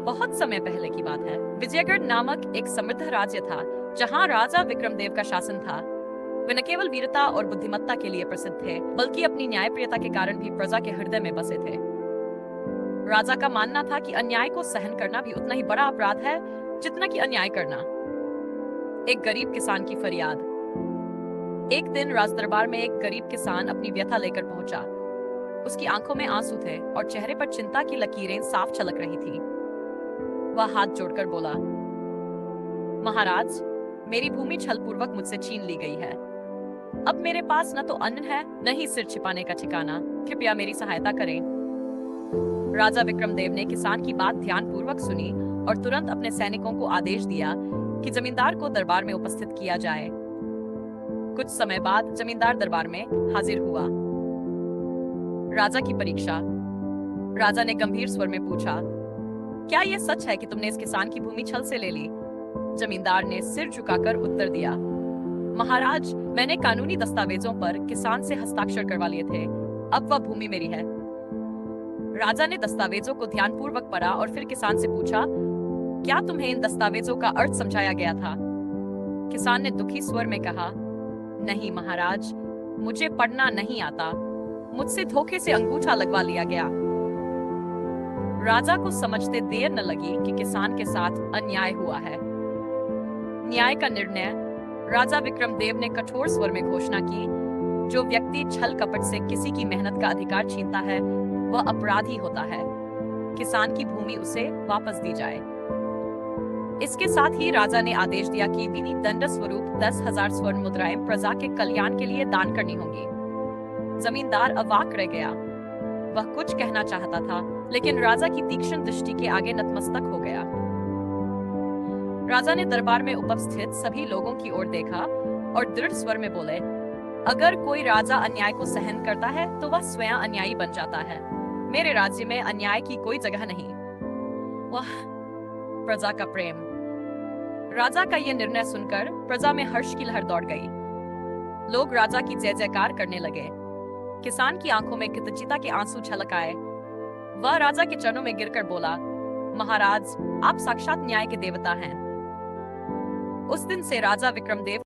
बहुत समय पहले की बात है। विजयगढ़ नामक एक समृद्ध राज्य था, जहाँ राजा विक्रमदेव का शासन था। वे न केवल वीरता और बुद्धिमत्ता के लिए प्रसिद्ध थे, बल्कि अपनी न्यायप्रियता के कारण भी प्रजा के हृदय में बसे थे। राजा का मानना था कि अन्याय को सहन करना भी उतना ही बड़ा अपराध है जितना कि अन्याय करना। एक गरीब किसान की फरियाद। एक दिन राजदरबार में एक गरीब किसान अपनी व्यथा लेकर पहुंचा। उसकी आंखों में आंसू थे और चेहरे पर चिंता की लकीरें साफ झलक रही थी। वह हाथ जोड़कर बोला, महाराज, मेरी भूमि छलपूर्वक मुझसे छीन ली गई है। अब मेरे पास न तो अन्न है, न ही सिर छिपाने का ठिकाना। कृपया मेरी सहायता करें। राजा विक्रमदेव ने किसान की बात ध्यानपूर्वक सुनी और तुरंत अपने सैनिकों को आदेश दिया कि जमींदार को दरबार में उपस्थित किया जाए। कुछ समय बाद जमींदार दरबार में हाजिर हुआ। राजा की परीक्षा। राजा ने गंभीर स्वर में पूछा, क्या यह सच है कि तुमने इस किसान की भूमि छल से ले ली? जमींदार ने सिर झुकाकर उत्तर दिया, महाराज, मैंने कानूनी दस्तावेजों पर किसान से हस्ताक्षर करवा लिए थे। अब वह भूमि मेरी है। राजा ने दस्तावेजों को ध्यानपूर्वक पढ़ा और फिर किसान से पूछा, क्या तुम्हें इन दस्तावेजों का अर्थ समझाया गया था? किसान ने दुखी स्वर में कहा, नहीं महाराज, मुझे पढ़ना नहीं आता। मुझसे धोखे से अंगूठा लगवा लिया गया। राजा को समझते देर न लगी कि किसान के साथ अन्याय हुआ है। न्याय का निर्णय। राजा विक्रमदेव ने कठोर स्वर में घोषणा की, जो व्यक्ति छल कपट से किसी की मेहनत का अधिकार छीनता है, वह अपराधी होता है। किसान की भूमि उसे वापस दी जाए। इसके साथ ही राजा ने आदेश दिया कि विधि दंड स्वरूप 10,000 स्वर्ण मुद्राएं प्रजा के कल्याण के लिए दान करनी होंगी। जमींदार अवाक रह गया। वह कुछ कहना चाहता था, लेकिन राजा की तीक्ष्ण दृष्टि के आगे नतमस्तक हो गया। राजा ने दरबार में उपस्थित सभी लोगों की ओर देखा और दृढ़ स्वर में बोले, अगर कोई राजा अन्याय को सहन करता है तो वह स्वयं अन्यायी बन जाता है। मेरे राज्य में अन्याय की कोई जगह नहीं। वह प्रजा का प्रेम। राजा का यह निर्णय सुनकर प्रजा में हर्ष की लहर दौड़ गई। लोग राजा की जय जयकार करने लगे। किसान की आंखों में कृतज्ञता के आंसू छलक आए। वह राजा के चरणों में गिरकर बोला, महाराज, आप साक्षात न्याय के देवता हैं। उस दिन से राजा विक्रमदेव